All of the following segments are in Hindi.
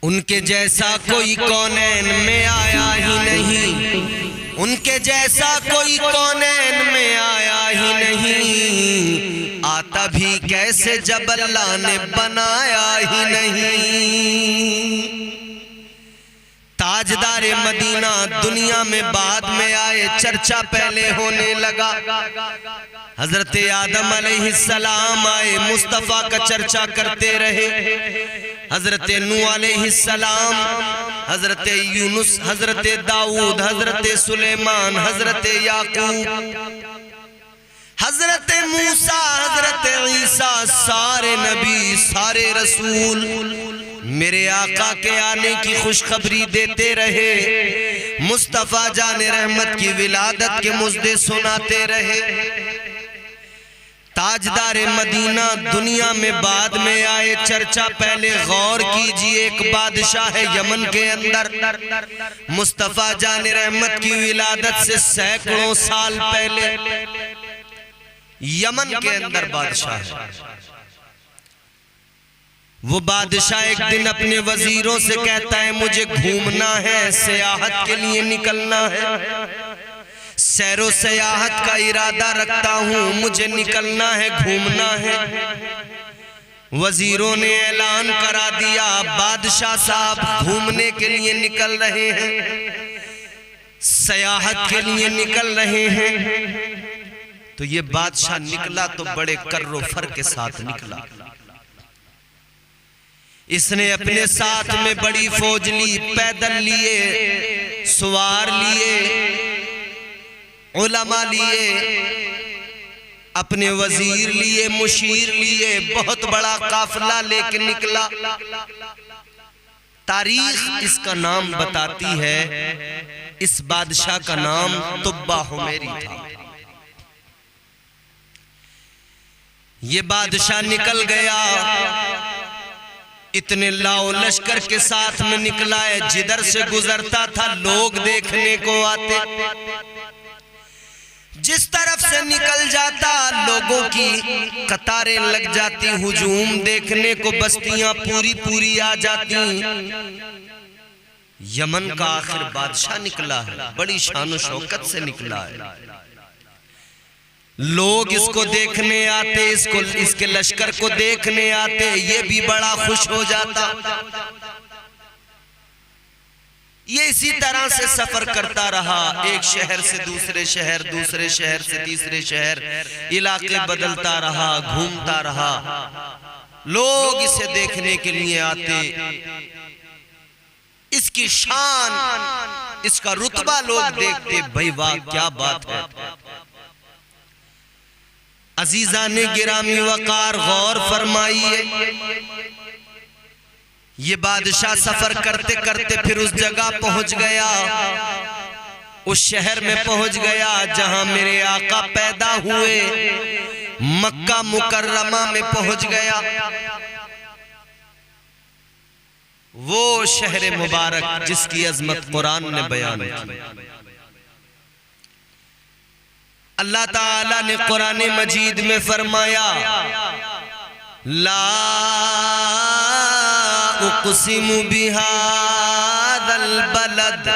उनके जैसा कोई कौनैन में आया ही नहीं, उनके जैसा कोई कौनैन में आया ही नहीं, आता भी कैसे जब अल्लाह ने बनाया ही नहीं। ताजदार मदीना दुनिया में बाद में आए, चर्चा पहले होने लगा। हजरत आदम अलैहिस्सलाम आए, मुस्तफ़ा का चर्चा करते रहे। हजरत नूह अलैहिस्सलाम, हजरत यूनुस, हजरत दाऊद, हजरत सुलेमान, हजरत याकूब, हजरत मूसा, हजरत ईसा, सारे नबी, सारे रसूल मेरे आका के आने की खुशखबरी देते रहे। मुस्तफ़ा जाने रहमत की विलादत के मुज़दे सुनाते रहे। ताजदार मदीना दुनिया में बाद में आए, चर्चा पहले गौर कीजिए। एक बादशाह है यमन के अंदर, मुस्तफ़ा जाने रहमत की विलादत से सैकड़ों साल पहले यमन के अंदर बादशाह है। वो बादशाह एक दिन अपने वजीरों से कहता है, मुझे घूमना है, सियाहत के लिए निकलना है, सैरो सियाहत का इरादा रखता हूँ, मुझे निकलना है, घूमना है। वजीरों ने ऐलान करा दिया, बादशाह साहब घूमने के लिए निकल रहे हैं, सियाहत के लिए निकल रहे हैं। तो ये बादशाह निकला तो बड़े कर्रो फर के साथ निकला। इसने अपने साथ में बड़ी फौज ली, पैदल लिए, सवार लिए, उलमा लिए, अपने वजीर लिए, मुशीर लिए, बहुत बड़ा काफिला लेके निकला। तारीख इसका नाम बताती है, इस बादशाह का नाम तुब्बा हुमैरी था। ये बादशाह निकल गया, इतने लाओ लश्कर के साथ में निकला है। जिधर से गुजरता था लोग देखने को आते, जिस तरफ से निकल जाता लोगों की कतारें लग जाती, हुजूम देखने को बस्तियां पूरी पूरी आ जाती। यमन का आखिर बादशाह निकला है, बड़ी शान शौकत से निकला है। लोग इसको देखने आते, इसके लश्कर को देखने आते, ये भी बड़ा खुश हो जाता। ये इसी तरह से सफर करता रहा, एक शहर से दूसरे शहर, दूसरे शहर से तीसरे शहर, इलाके बदलता रहा, घूमता रहा। लोग इसे देखने के लिए आते, इसकी शान, इसका रुतबा लोग देखते, भाई वाह क्या बात है। अजीजा ने गिरामी वकार गौर फरमाइए, ये बादशाह सफर करते करते फिर उस जगह पहुंच गया, उस शहर में पहुंच गया जहां मेरे आका पैदा हुए, मक्का मुकर्रमा में पहुंच गया। वो शहर मुबारक जिसकी अजमत कुरान ने बयान की। अल्लाह ताला ने कुरान मजीद में फरमाया, ला उक़सिमु बिहादल बलद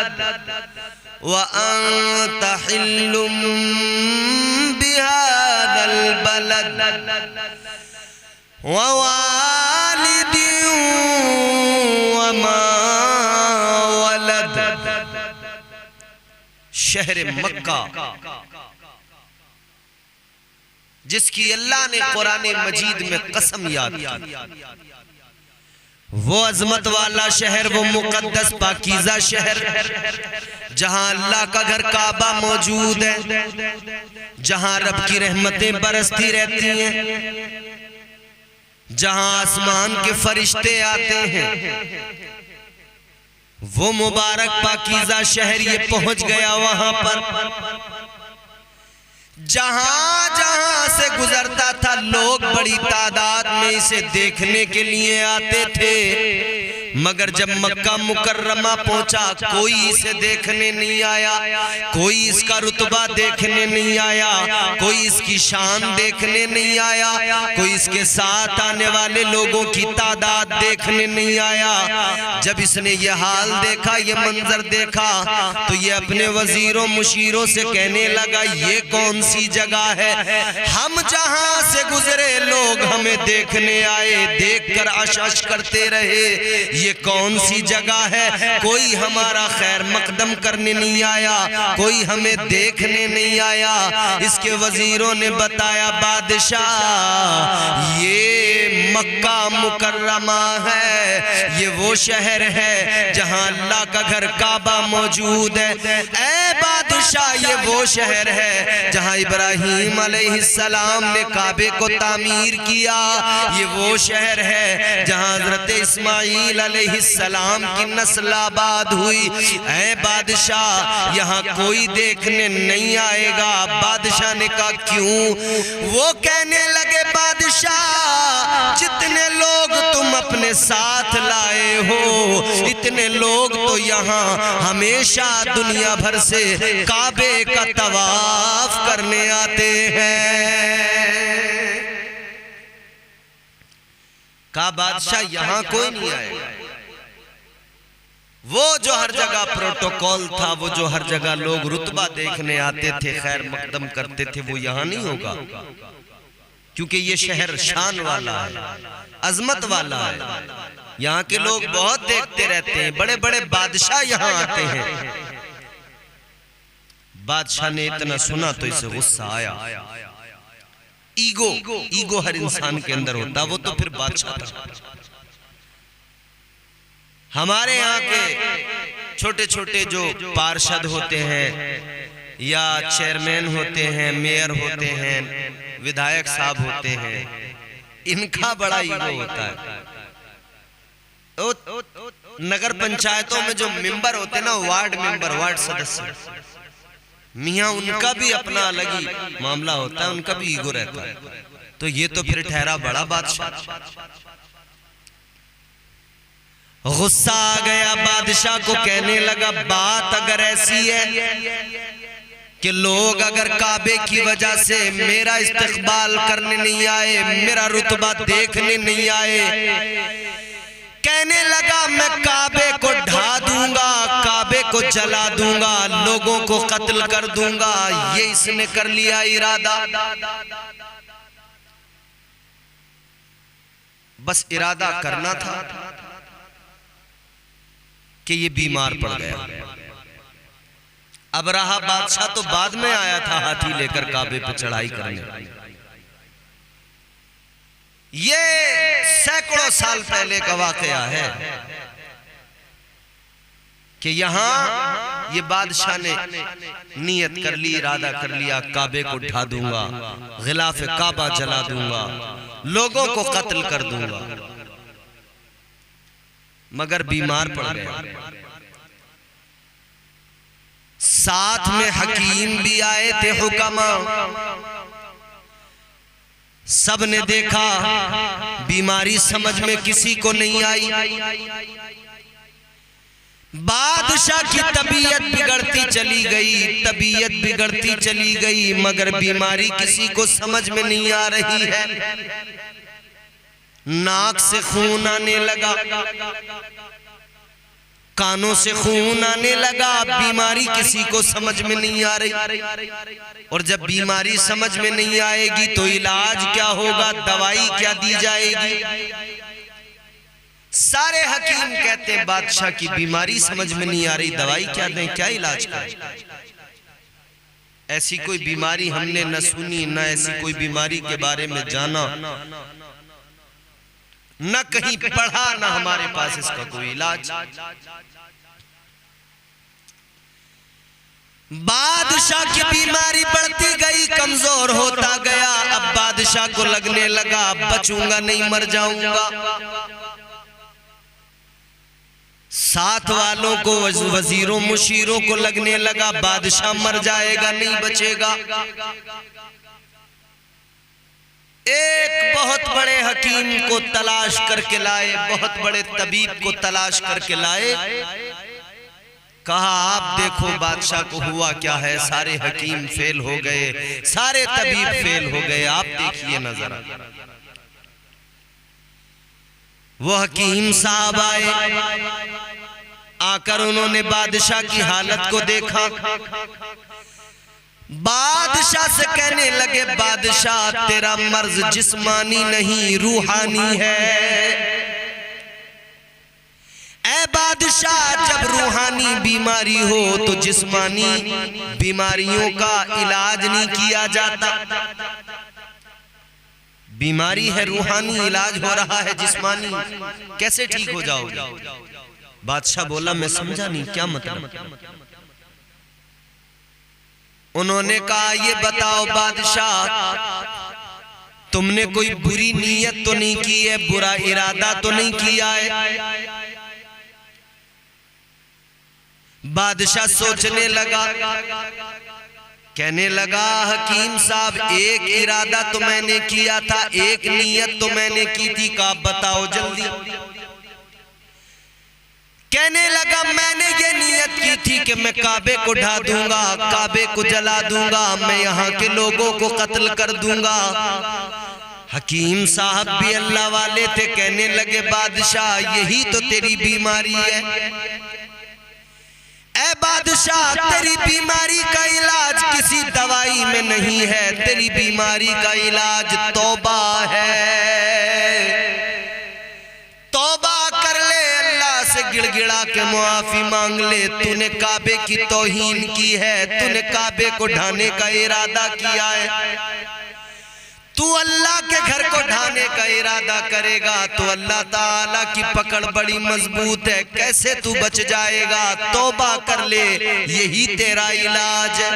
व अंत हिल्लुम बिहादल बलद व वालिदिन व मा वलद। शहर मक्का जिसकी अल्लाह ने कुरान मजीद में कसम याद की, वो अजमत वाला शहर, वो मुकद्दस पाकीज़ा शहर जहां अल्लाह का घर काबा मौजूद है, जहां रब की रहमतें बरसती रहती हैं, जहां आसमान के फरिश्ते आते हैं, वो मुबारक पाकीज़ा शहर ये पहुंच गया वहां पर। जहां जहां से गुजरता था लोग बड़ी तादाद में इसे देखने के लिए आते थे। मगर जब मक्का मुकर्रमा पहुंचा कोई इसे देखने नहीं आया, कोई इसका रुतबा देखने नहीं आया, कोई इसकी शान देखने नहीं आया, कोई इसके साथ आने वाले लोगों की तादाद देखने नहीं आया। जब इसने ये हाल देखा, ये मंजर देखा, तो ये अपने वजीरों मुशीरों से कहने लगा ये कौन सी जगह है, हम जहां से गुजरे लोग हमें देखने आए, देखकर अश करते रहे, ये कौन सी जगह है, कोई हमारा खैर मकदम करने नहीं आया, कोई हमें देखने नहीं आया। इसके वजीरों ने बताया बादशाह ये मक्का मुकर्रमा है, ये वो शहर है जहां अल्लाह का घर काबा मौजूद है। ऐ बादशाह ये वो शहर है जहां इब्राहीम अलैहिस्सलाम ने काबे को तामीर किया, ये वो शहर है जहां हजरत इस्माईल अलैहिस्सलाम की नस्ल आबाद हुई। ऐ बादशाह यहाँ कोई देखने नहीं आएगा। बादशाह ने कहा क्यों? वो कहने लगे बादशाह जितने लोग तुम अपने साथ लाए हो, इतने लोग तो यहाँ हमेशा दुनिया भर से काबे का तवाफ करने आते हैं। कहा बादशाह यहाँ कोई नहीं आएगा। वो जो हर जगह प्रोटोकॉल था, वो जो हर जगह लोग रुतबा देखने आते थे, खैर मकदम करते थे, वो यहाँ नहीं होगा, क्योंकि ये शहर शान वाला है, अजमत वाला है। यहाँ के लोग बहुत देखते रहते हैं, बड़े बड़े बादशाह यहाँ आते हैं। बादशाह ने इतना सुना तो इसे गुस्सा आया। ईगो हर इंसान के अंदर होता, वो तो फिर बादशाह था। हमारे यहाँ के छोटे छोटे जो पार्षद होते हैं या चेयरमैन होते हैं, मेयर होते हैं, विधायक साहब होते हैं, इनका बड़ा ईगो होता है। नगर पंचायतों में जो मेंबर होते हैं ना, वार्ड मेंबर, वार्ड सदस्य, मियाँ उनका भी अपना अलग ही मामला होता है, उनका भी ईगो रहता है। तो ये तो फिर ठहरा बड़ा बादशाह। गुस्सा आ गया बादशाह को, कहने लगा बात अगर ऐसी है कि लोग अगर काबे की वजह से मेरा इस्तकबाल करने नहीं आए, मेरा रुतबा देखने नहीं आए, कहने लगा मैं काबे को ढा दूंगा, काबे को जला दूंगा, लोगों को कत्ल कर दूंगा। ये इसने कर लिया इरादा। बस इरादा करना था कि ये बीमार पड़ गया। अब रहा बादशाह तो बाद में आया था हाथी लेकर काबे पे चढ़ाई करने। ये सैकड़ों साल पहले का वाकया है कि यहां ये बादशाह ने नियत कर ली, इरादा कर लिया, काबे को ढा दूंगा, गिलाफ काबा जला दूंगा, लोगों को कत्ल कर दूंगा, मगर बीमार पड़ गया। साथ में हकीम भी आए थे, हुक्मा, सब ने देखा, बीमारी समझ में किसी को नहीं आई। बादशाह की तबीयत बिगड़ती चली गई, तबीयत बिगड़ती चली गई, मगर बीमारी किसी को समझ में नहीं आ रही है। नाक से खून आने लगा, कानों से खून आने लगा, बीमारी किसी को समझ में नहीं आ रही। और जब बीमारी समझ में नहीं आएगी तो इलाज क्या होगा, दवाई क्या दी जाएगी? सारे हकीम कहते हैं बादशाह की बीमारी समझ में नहीं आ रही, दवाई क्या दें, क्या इलाज करें? ऐसी कोई बीमारी हमने न सुनी, न ऐसी कोई बीमारी के बारे में जाना, न कहीं पढ़ा, न हमारे पास इसका कोई इलाज। बादशाह की बीमारी बढ़ती गई, कमजोर होता गया। अब बादशाह को लगने लगा बचूंगा नहीं, मर जाऊंगा। साथ वालों को, वजीरों मुशीरों को लगने लगा बादशाह मर जाएगा, नहीं बचेगा। एक बहुत बड़े हकीम को तलाश करके लाए, बहुत बड़े तबीब को तलाश करके लाए। कहा आप देखो बादशाह को हुआ क्या है, सारे हकीम फेल हो गए, सारे तबीब फेल हो गए, आप देखिए नजर। वो हकीम साहब आए, आकर उन्होंने बादशाह की हालत को देखा। बादशाह से कहने लगे, बादशाह तेरा मर्ज जिस्मानी नहीं रूहानी है। ऐ बादशाह, जब रूहानी बीमारी हो तो जिस्मानी बीमारियों का इलाज नहीं किया जाता। बीमारी है रूहानी, इलाज हो रहा है जिस्मानी, कैसे ठीक हो जाओगे? बादशाह बोला मैं समझा नहीं, क्या मतलब? उन्होंने कहा ये बताओ बादशाह, तुमने कोई बुरी नीयत तो नहीं की है, बुरा इरादा तो नहीं किया है? बादशाह सोचने लगा, कहने लगा हकीम साहब एक इरादा तो मैंने किया था, एक नीयत तो मैंने की थी, का बताओ जल्दी। कहने लगा मैंने ये नियत की थी कि मैं काबे को ढा दूंगा, काबे को जला दूंगा, मैं यहाँ के लोगों को कत्ल कर दूंगा। हकीम साहब भी अल्लाह वाले थे, कहने लगे बादशाह यही तो तेरी बीमारी है। ऐ बादशाह, तेरी बीमारी का इलाज किसी दवाई में नहीं है, तेरी बीमारी का इलाज तौबा है। तौबा कर ले, अल्लाह से गिड़गिड़ा के मुआफी मांग ले। तूने काबे की तौहीन की है, तूने काबे को ढाने का इरादा किया है। तू अल्लाह के घर को ढाने का इरादा करेगा तो अल्लाह ताला की पकड़ बड़ी मजबूत है, कैसे तू बच जाएगा? तौबा कर ले, यही तेरा इलाज है।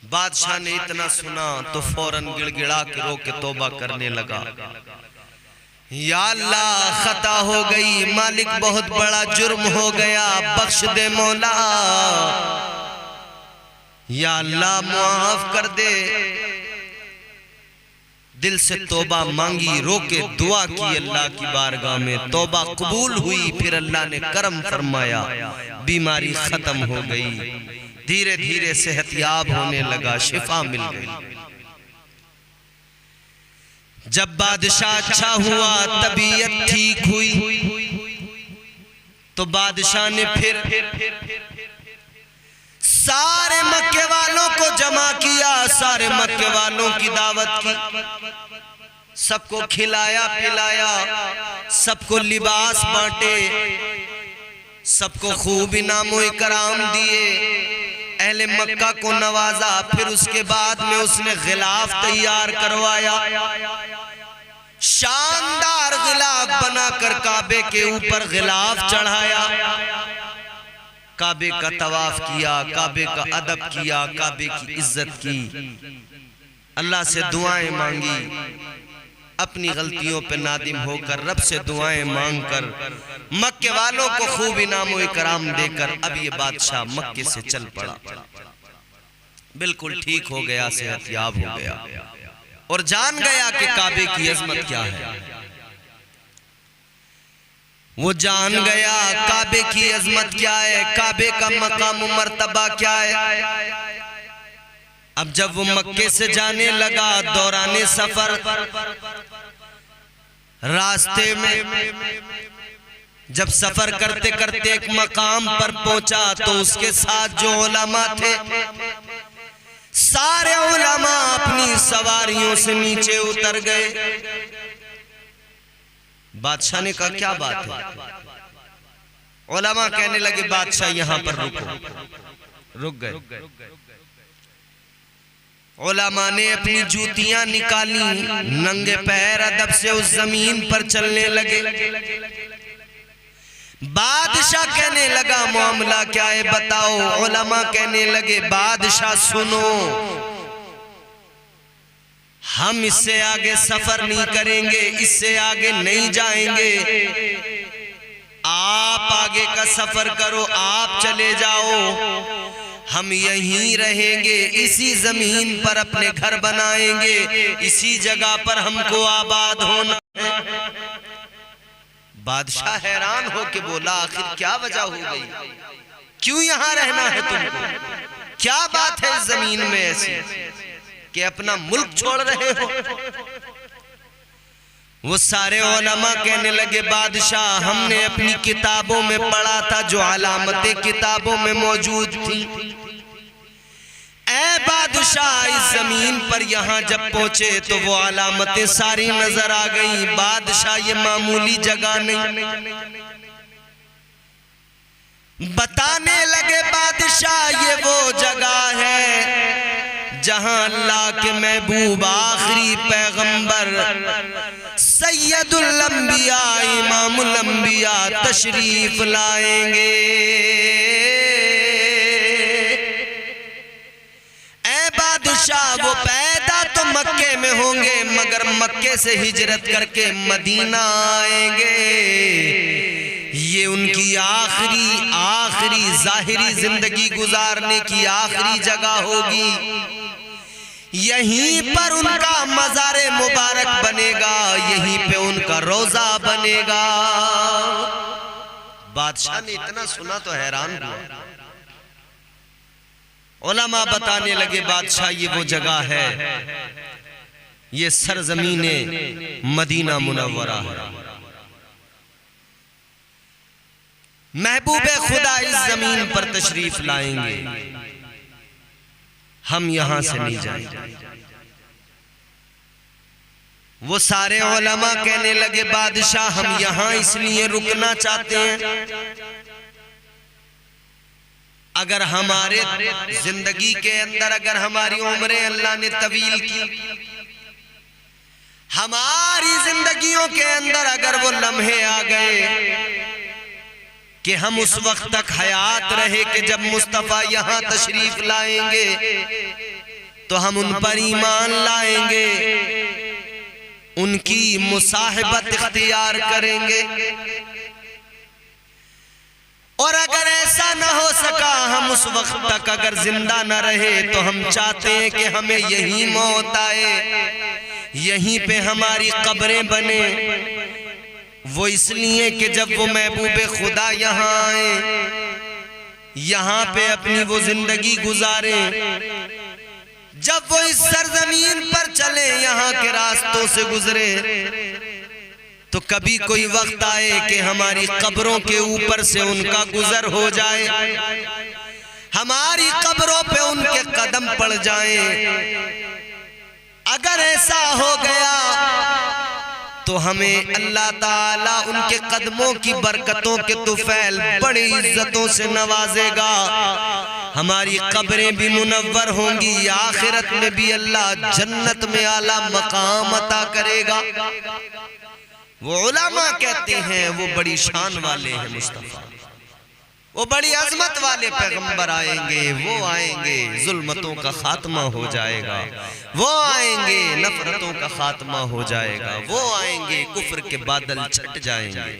बादशाह ने इतना सुना तो फौरन गिड़गिड़ा के रो के तौबा करने लगा। या अल्लाह खता हो गई, मालिक बहुत बड़ा जुर्म हो गया, बख्श दे मौला, या अल्लाह माफ कर दे। दिल से तौबा मांगी, रो के दुआ की अल्लाह की बारगाह में, तौबा कबूल हुई। फिर अल्लाह ने करम फरमाया, बीमारी खत्म हो गई, धीरे धीरे सेहतयाब होने लगा, शिफा मिल गई। जब बादशाह अच्छा हुआ, तबीयत ठीक हुई, तो बादशाह ने फिर सारे मक्के वालों को जमा किया, सारे मक्के वालों की दावत की, सबको खिलाया पिलाया, सबको लिबास बांटे, सबको खूब इनामो इकराम दिए, अहले मक्का को नवाजा। फिर उसके बाद में उसने गिलाफ तैयार करवाया, शानदार गिलाफ बनाकर काबे के ऊपर गिलाफ चढ़ाया, काबे का तवाफ किया, काबे का अदब किया, काबे की इज्जत की, अल्लाह से दुआएं मांगी, अपनी गलतियों पे नादिम होकर रब से दुआएं मांगकर मक्के वालों को खूब इनामो इकराम देकर अब ये बादशाह मक्के से चल पड़ा। बिल्कुल ठीक हो गया, सेहतयाब हो गया और जान गया कि काबे की अजमत क्या है। वो जान गया काबे की अजमत क्या है, काबे का मकाम मर्तबा क्या है। अब जब वो मक्के से जाने लगा, दौराने सफर रास्ते में जब सफर करते करते एक मकाम पर पहुंचा तो उसके साथ जो उलमा थे, सारे उलमा अपनी सवारियों से नीचे उतर गए। बादशाह ने कहा क्या बात है? उलमा कहने लगे बादशाह यहां पर रुको। रुक गए। उलमा ने अपनी जूतियां निकाली, नंगे पैर अदब से उस जमीन पर चलने लगे। बादशाह कहने लगा मामला क्या है बताओ। उलमा कहने लगे बादशाह सुनो, हम इससे आगे सफर नहीं करेंगे, इससे आगे नहीं जाएंगे, आप आगे का सफर करो, आप चले जाओ, हम यहीं रहेंगे, इसी जमीन पर अपने घर बनाएंगे, इसी जगह पर हमको आबाद होना है। बादशाह हैरान हो के बोला, आखिर क्या वजह हो गई, क्यों यहां रहना है तुमको, क्या बात है इस जमीन में ऐसी कि अपना मुल्क छोड़ रहे हो। वो सारे उलमा कहने लगे, बादशाह हमने अपनी किताबों में पढ़ा था जो अलामतें किताबों में मौजूद थी। ऐ बादशाह इस जमीन पर यहाँ जब पहुंचे तो वो अलामतें सारी नजर आ गई। बादशाह ये मामूली जगह नहीं। बताने लगे बादशाह ये वो जगह है जहां अल्लाह के महबूब आखिरी पैगंबर सैयदुल अंबिया इमामुल अंबिया तशरीफ लाएंगे। ऐ बादशाह वो पैदा तो मक्के में होंगे मगर मक्के से हिजरत करके मदीना आएंगे। ये उनकी आखिरी जाहिरी जिंदगी गुजारने की आखिरी जगह होगी। यहीं पर उनका मज़ारे मुबारक बनेगा, यहीं पे उनका रोजा बनेगा। बादशाह ने इतना सुना तो हैरान हुआ। उलमा बताने लगे, बादशाह ये वो जगह है, ये सरजमीने मदीना मुनव्वरा है। महबूबे खुदा इस जमीन पर तशरीफ लाएंगे, हम यहां से नहीं जाएंगे। वो सारे उलमा कहने लगे, बादशाह हम यहां इसलिए रुकना चाहते हैं, अगर हमारे जिंदगी के अंदर अगर हमारी उम्रें अल्लाह ने तवील की, हमारी जिंदगियों के अंदर अगर वो लम्हे आ गए कि हम उस वक्त तक हयात रहे कि जब मुस्तफ़ा यहाँ तशरीफ लाएंगे तो हम उन पर ईमान लाएंगे, उनकी मुसाहिबत इख्तियार करेंगे। और अगर ऐसा न हो सका, हम उस वक्त तक अगर जिंदा न रहे तो हम चाहते हैं कि हमें यहीं मौत आए, यहीं पे हमारी कब्रें बने। वो इसलिए कि जब वो महबूबे खुदा यहाँ आए, यहाँ पे अपनी वो जिंदगी गुजारे, जब वो इस सरजमीन पर चले, यहाँ के रास्तों से गुजरे, तो कभी कोई वक्त आए कि हमारी कब्रों के ऊपर से उनका गुजर हो जाए, हमारी कब्रों पे उनके कदम पड़ जाएं। अगर ऐसा हो गया तो हमें अल्लाह ताला उनके कदमों की बरकतों के तुफैल बड़ी इज्जतों से नवाजेगा। हमारी कब्रें भी मुनव्वर होंगी, आखिरत में भी अल्लाह जन्नत में आला मकाम अता करेगा। वो उलमा कहते हैं वो बड़ी शान वाले हैं मुस्तफा, वो बड़ी अजमत वाले पैगंबर आएंगे। वो आएंगे जुल्मतों का खात्मा हो जाएगा, वो आएंगे नफरतों का खात्मा हो जाएगा, वो आएंगे कुफ्र के बादल छट जाएंगे।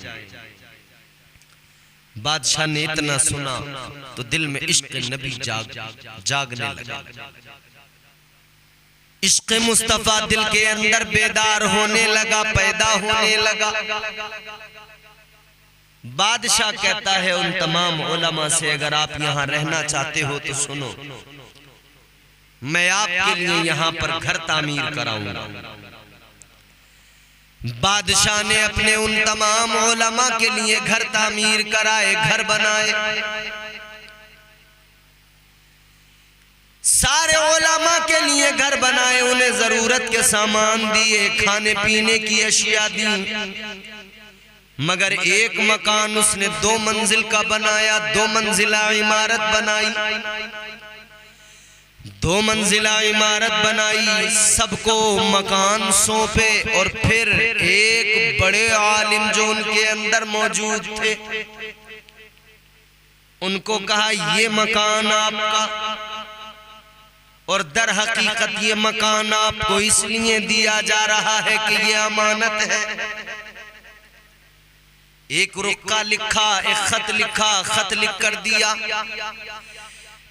बादशाह ने इतना सुना तो दिल में इश्क नबी जागने लगा। इश्क मुस्तफा दिल के अंदर बेदार होने लगा, पैदा होने लगा। बादशाह कहता है उन तमाम उलमा से, अगर आप यहाँ रहना चाहते हो तो सुनो, मैं आपके लिए यहाँ पर घर तामीर कराऊंगा। बादशाह ने अपने उन तमाम उलमा के लिए घर तामीर कराए, घर बनाए। सारे उलमा के लिए घर बनाए, उन्हें जरूरत के सामान दिए, खाने पीने की अशिया दी। मगर एक मकान उसने 2 मंजिल का बनाया, 2 मंजिला इमारत बनाई, 2 मंजिला इमारत बनाई, सबको मकान सौंपे। और फिर एक बड़े आलिम जो उनके अंदर मौजूद थे, उनको कहा ये मकान आपका, और दर हकीकत ये मकान आपको इसलिए दिया जा रहा है कि ये अमानत है। एक रुक्का लिखा, एक खत लिखा, खत लिख कर दिया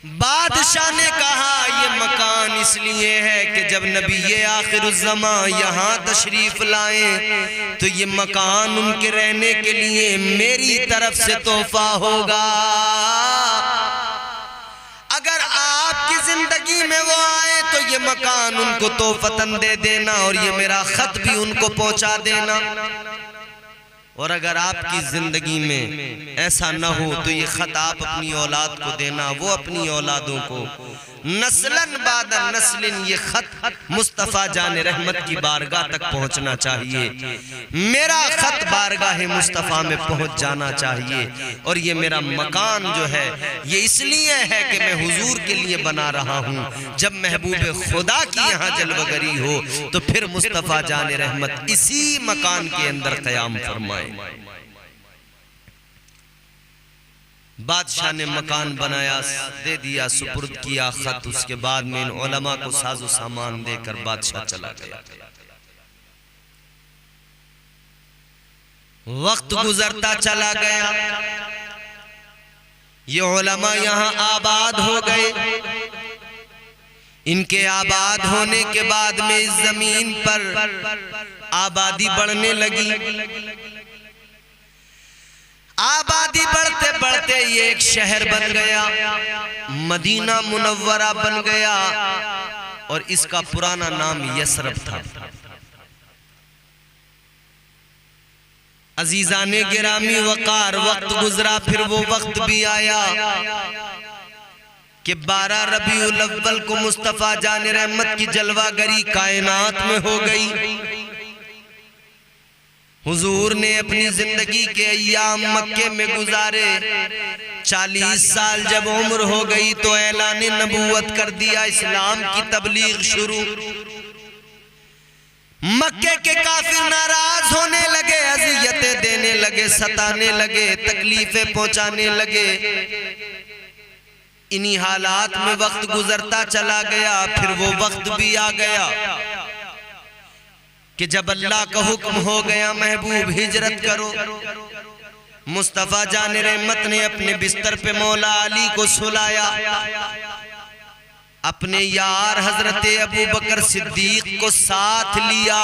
बादशाह ने कहा ये मकान इसलिए है कि जब नबी ये आखिरुज़्ज़मा यहाँ तशरीफ लाए तो ये मकान उनके रहने के लिए मेरी तरफ से तोहफा होगा। अगर आपकी जिंदगी में वो आए तो ये मकान उनको तोहफतन दे देना और ये मेरा खत भी उनको पहुंचा देना। और अगर आपकी जिंदगी में ऐसा न हो तो ये खत आप अपनी औलाद को देना, वो अपनी औलादों को, नस्लन बाद नस्लिन ये खत मुस्तफ़ा जान रहमत की बारगाह तक पहुंचना चाहिए। मेरा खत बारगाह मुस्तफ़ा में पहुंच जाना चाहिए। और ये मेरा मकान जो है ये इसलिए है कि मैं हुजूर के लिए बना रहा हूँ। जब महबूब खुदा की यहाँ जलवगरी हो तो फिर मुस्तफ़ा जान रहमत इसी मकान के अंदर क़याम फरमाए। बादशाह ने मकान बनाया, दे दिया, सुपुर्द किया खत। उसके बाद में इन उलमा को साजो सामान देकर बादशाह चला गया। वक्त गुजरता चला गया, ये उलमा यहाँ आबाद हो गए। इनके आबाद होने के बाद में इस जमीन पर आबादी बढ़ने लगी। आबादी बढ़ते बढ़ते ये एक शहर बन गया, मदीना मुनव्वरा बन गया। और इसका पुराना नाम यसरब था। अजीजाने गिरामी वकार, वक्त गुजरा, फिर वो वक्त भी आया कि 12 रबीउल अव्वल को मुस्तफ़ा जान रहमत की जलवागरी कायनात में हो गई। हुजूर ने अपनी जिंदगी के अय्याम मक्के में गुजारे। 40 साल जब उम्र हो गई तो ऐलान नबूवत कर दिया, इस्लाम की तबलीग शुरू। मक्के के काफिर नाराज होने लगे, अज़ियतें देने लगे, सताने लगे, तकलीफें पहुंचाने लगे। इन्हीं हालात में वक्त गुजरता चला गया। फिर वो वक्त भी आ गया कि जब अल्लाह का हुक्म हो गया, महबूब हिजरत करो। मुस्तफ़ा जान रहमत ने अपने बिस्तर पे मौला अली को सुलाया, अपने यार हजरत अबू बकर सिद्दीक को साथ लिया।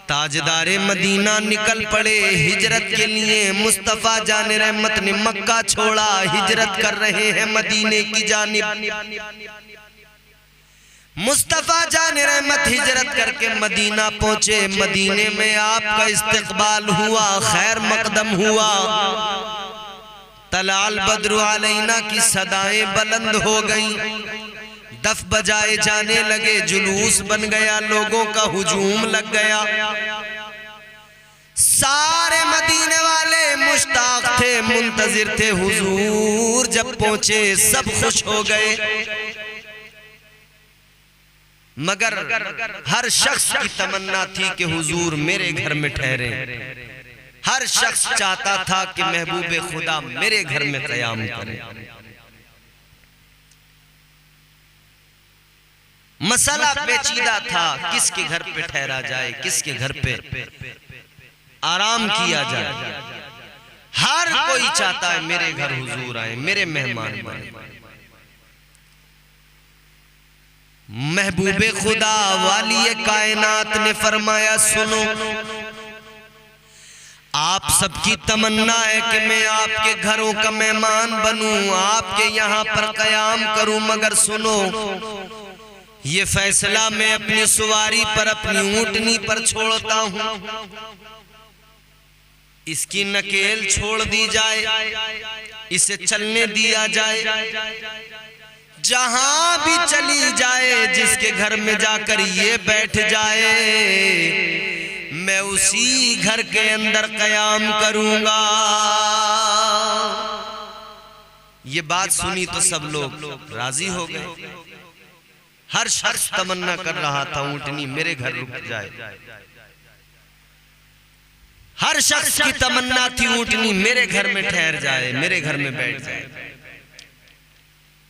ताजदारे मदीना निकल पड़े हिजरत के लिए। मुस्तफ़ा जान रहमत ने मक्का छोड़ा, हिजरत कर रहे हैं मदीने की जानिब। मुस्तफ़ा जान रहमत हिजरत करके मदीना पहुंचे। मदीने में आपका इस्तकबाल हुआ, खैर मकदम हुआ। तलाल बद्रु अलैना की सदाएं बुलंद हो गईं, दफ बजाए जाने लगे, जुलूस बन गया, लोगों का हुजूम लग गया। सारे मदीने वाले मुश्ताक थे, मुंतजिर थे। हुजूर जब पहुंचे सब खुश हो गए। मगर हर शख्स की तमन्ना थी कि हुजूर मेरे घर में ठहरे। हर शख्स चाहता था कि महबूब खुदा मेरे घर में क़याम करे। मसला पेचीदा था, किसके घर पे ठहरा जाए, किसके घर पे आराम किया जाए। हर कोई चाहता है मेरे घर हुजूर आए, मेरे मेहमान बने। महबूबे खुदा वाली कायनात ने फरमाया, सुनो, आप सबकी तमन्ना है कि मैं आपके घरों का मेहमान बनूं, आपके यहाँ पर क़याम करूं। मगर सुनो, ये फैसला मैं अपनी सवारी पर, अपनी ऊंटनी पर छोड़ता हूं। इसकी नकेल छोड़ दी जाए, इसे चलने दिया जाए। जहां भी चली जाए, जिसके घर में जाकर ये बैठ जाए, मैं उसी घर के अंदर क़याम करूंगा। ये बात सुनी तो सब लोग राजी हो गए। हर शख्स तमन्ना कर रहा था ऊंटनी मेरे घर रुक जाए। हर शख्स की तमन्ना थी ऊंटनी मेरे घर में ठहर जाए, मेरे घर में बैठ जाए।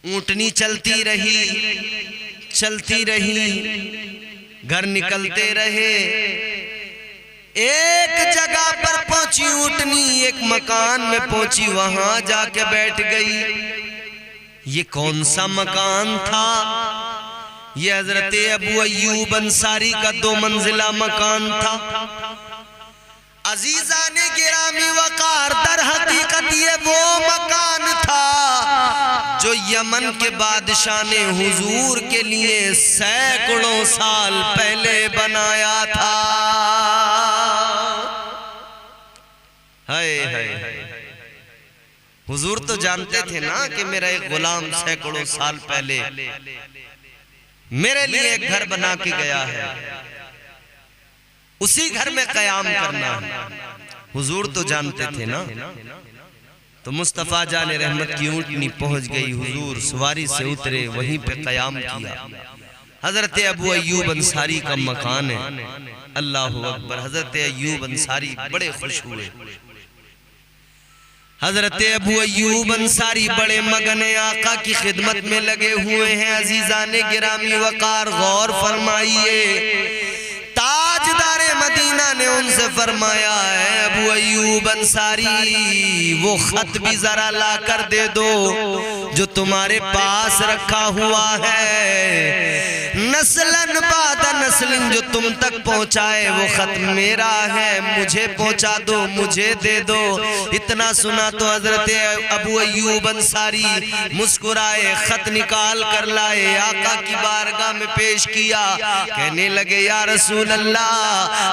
ऊंटनी चलती रही, चलती रही, घर निकलते रहे। एक जगह पर पहुंची ऊंटनी, एक मकान में पहुंची, वहां जाके बैठ गई। ये कौन सा मकान था? ये हजरत अबू अय्यूब अंसारी का 2 मंजिला मकान था। अजीजा ने गिरामी वकार, दर हकीकत ये वो मकान था जो यमन के बादशाह ने हुजूर के लिए सैकड़ों साल पहले बनाया था। हाय हाय, हुजूर तो जानते थे ना कि मेरा एक गुलाम सैकड़ों साल पहले मेरे लिए एक घर बना के गया है, उसी घर में कयाम करना है। हुजूर तो जानते थे ना। तो मुस्तफा जाने रहमत की ऊँटनी पहुंच गई, हुजूर सवारी से उतरे, वहीं पे कयाम किया। हजरत अबू अय्यूब अंसारी का मकान है। अल्लाहु अकबर। हजरत अय्यूब अंसारी बड़े खुश हुए। हजरत अबू अय्यूब अंसारी बड़े मगन आका की खिदमत में लगे हुए हैं। अजीजाने गिरामी वकार, गौर फरमाइए, ताजदारे मदीना ने उनसे फरमाया है अबू अय्यूब अंसारी, वो खत भी जरा ला कर दे दो जो तुम्हारे पास रखा हुआ है। नस्लन बाद नस्लिन जो तुम तक पहुंचाए वो खत मेरा है, मुझे पहुंचा दो, मुझे दे दो। इतना सुना तो हजरत अबू अय्यूब अंसारी मुस्कुराए, खत निकाल कर लाए, आका की बारगाह में पेश किया। कहने लगे या रसूल अल्लाह,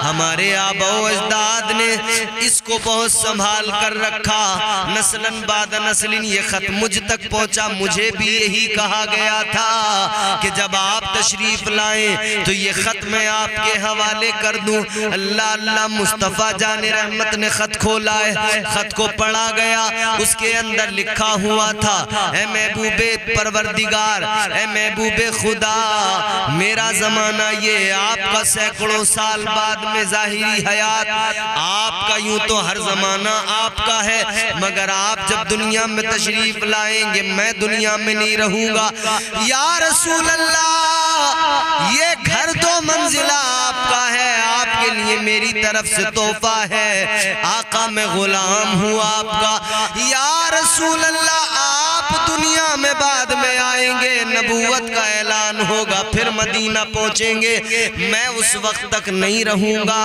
हमारे आबा अजदाद ने इसको बहुत संभाल कर रखा, नस्लन बाद नस्लिन ये खत मुझ तक पहुंचा। मुझे भी यही कहा गया था कि जब आप तशरीफ लाएं तो ये खत मैं आपके हवाले कर दूं। अल्लाह अल्लाह, मुस्तफ़ा जाने रहमत ने खत खोला है, खत को पढ़ा गया। उसके अंदर लिखा हुआ था, ऐ महबूबे परवरदिगार, ऐ महबूबे खुदा, मेरा जमाना ये, आपका सैकड़ों साल बाद में जाहिरी हयात, आपका यूं तो हर जमाना आपका है, मगर आप जब दुनिया में तशरीफ लाएंगे मैं दुनिया में नहीं रहूंगा। या रसूल अल्लाह, ये घर 2 मंजिला आपका है, आपके लिए मेरी तरफ से तोहफा है। आका मैं गुलाम हूँ आपका। या रसूल अल्लाह, आप दुनिया में बाद में आएंगे, नबूवत का ऐलान होगा, फिर मदीना पहुंचेंगे, मैं उस वक्त तक नहीं रहूंगा,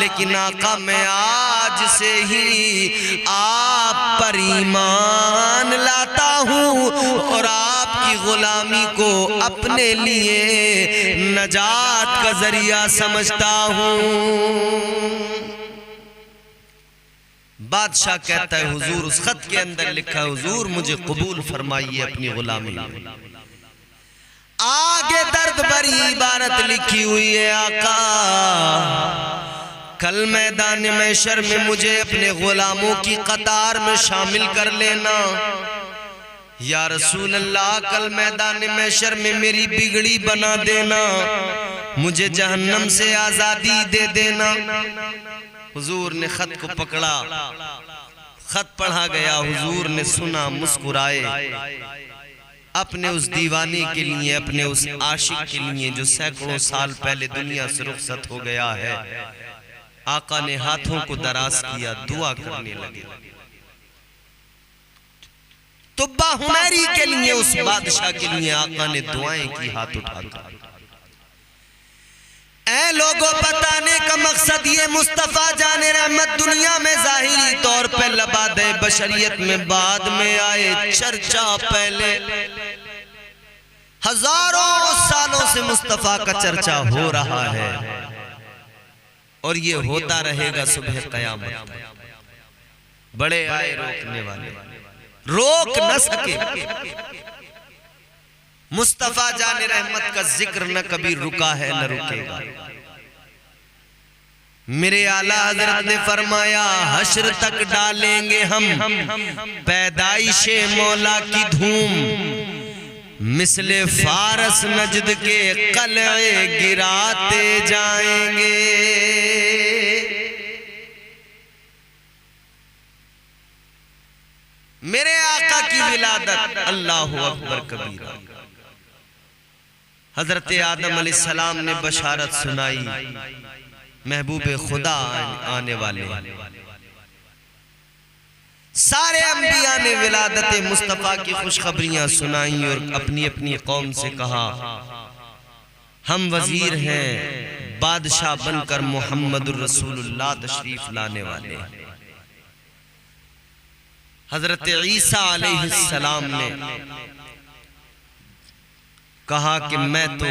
लेकिन आका मैं आज से ही आप पर ईमान लाता हूँ और आपकी गुलामी को अपने लिए नजात का जरिया समझता हूँ। बादशाह कहता है हुजूर, उस खत के अंदर लिखा है, हुजूर मुझे कबूल फरमाइए अपनी गुलामी में। आगे दर्द भरी इबारत लिखी हुई है, आका कल मैदान महशर में मुझे अपने गुलामों की कतार में शामिल कर लेना। या रसूल अल्लाह, कल मैदान महशर में मेरी बिगड़ी बना देना, मुझे जहन्नम से आजादी दे देना। हुजूर ने खत को पकड़ा, खत पढ़ा गया, हुजूर ने सुना, मुस्कुराए। अपने उस दीवाने के लिए, अपने उस आशिक के लिए जो सैकड़ों साल पहले दुनिया से रुखसत हो गया है, आका ने हाथों को दराज किया, दुआ करने लगे। तुब्बा हुमैरी के लिए, उस बादशाह के लिए आका ने दुआएं की हाथ उठाकर। ऐ लोगों, बताने का मकसद ये, मुस्तफा जाने रहमत दुनिया में जाहिरी तौर पे लबादे बशरियत में बाद में आए, चर्चा पहले हजारों सालों से मुस्तफा का चर्चा हो रहा है और ये होता रहेगा सुबह क़यामत। बड़े आए रोकने वाले, रोक न सके। मुस्तफा जाने रहमत का जिक्र न कभी रुका है न रुकेगा। मेरे आला हजरत ने फरमाया, हश्र तक डालेंगे हम पैदाइशे मौला की धूम, मिसले फारस नजद के कलए गिराते जाएंगे। मेरे आका की विलादत, अल्लाहु अकबर कबीरा। हजरत आदम अलैहिस्सलाम ने बशारत सुनाई, महबूबे खुदा आने वाले। सारे अंबिया ऐलान विलादत मुस्तफ़ा की खुशखबरियां सुनाई और अपनी अपनी कौम से कहा, हम वजीर हैं, बादशाह बनकर मोहम्मदुर रसूलुल्लाह तशरीफ लाने वाले हैं। हजरत ईसा अलैहिस्सलाम ने कहा कि मैं तो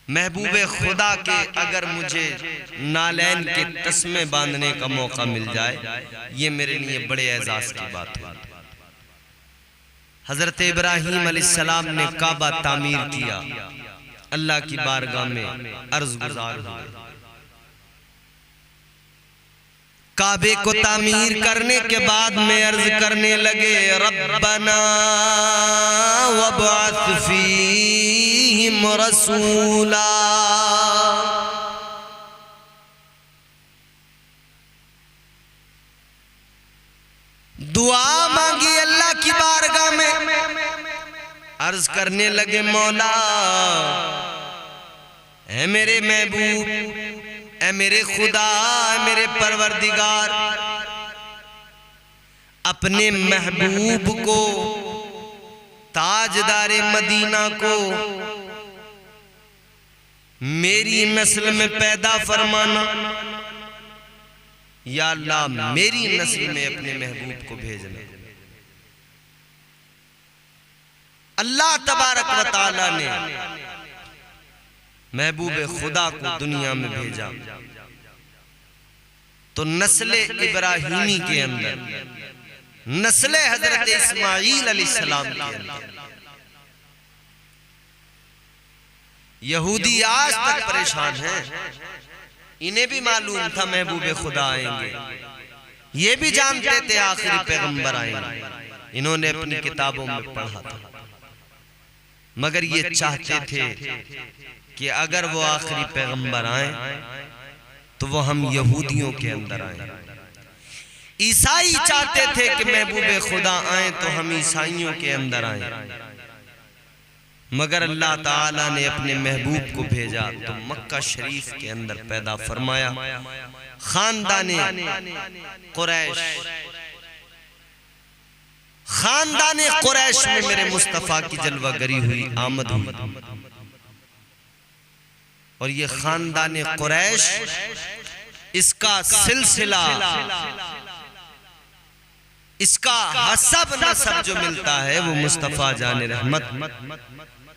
महबूबे खुदा के अगर मुझे नालैन के तस्मे बांधने का मौका मिल जाए, ये मेरे लिए बड़े एजाज की बात है। हजरत इब्राहीम अलैहिस्सलाम ने काबा तामीर किया, अल्लाह की बारगाह में अर्ज गुजार हुए। काबे को तामीर करने के बाद में अर्ज करने लगे, रब्बना वबअथ फीहिम रसूला, दुआ मांगी अल्लाह की बारगाह में, अर्ज करने लगे, मौला ऐ मेरे महबूब, ऐ मेरे खुदा, ऐ मेरे परवरदिगार, अपने महबूब को, ताजदारे मदीना को मेरी नस्ल में पैदा फरमाना। या अल्लाह मेरी नस्ल में अपने महबूब को भेजना। अल्लाह तबारक व तआला ने महबूब खुदा को दुनिया में भेजा तो नस्ले इब्राहीमी के अंदर, नस्ले हजरत इस्माईल अलैहिस्सलाम के अंदर यहूदी आज तक परेशान हैं। इन्हें भी मालूम था महबूब खुदा आएंगे, ये भी जानते थे आखिरी पैगंबर आएंगे, इन्होंने अपनी किताबों में पढ़ा था, मगर ये चाहते थे कि अगर वो आखिरी पैगंबर आए तो वो हम यहूदियों के अंदर आए। ईसाई चाहते थे कि महबूब खुदा आए तो हम ईसाइयों के अंदर आए, मगर अल्लाह ताला ने अपने महबूब को भेजा तो मक्का शरीफ के अंदर पैदा फरमाया। खानदाने कुरैश, खानदाने कुरैश में मेरे मुस्तफा की जलवागरी हुई, आमद हुई। और ये खानदाने कुरैश, इसका सिलसिला, इसका हसब नसब जो मिलता है वो मुस्तफा जाने रहमत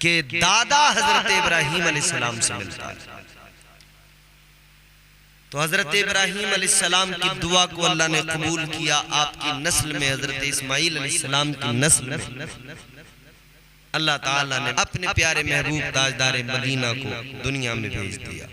के दादा हजरत इब्राहीम अलैहिस्सलाम से मिलता है। तो हजरत इब्राहीम अलैहिस्सलाम की दुआ को अल्लाह ने कबूल किया। आपकी नस्ल में, हजरत इस्माईल अलैहिस्सलाम की नस्ल में अल्लाह ताला ने अपने प्यारे महबूब ताजदार मदीना को दुनिया में भेज दिया।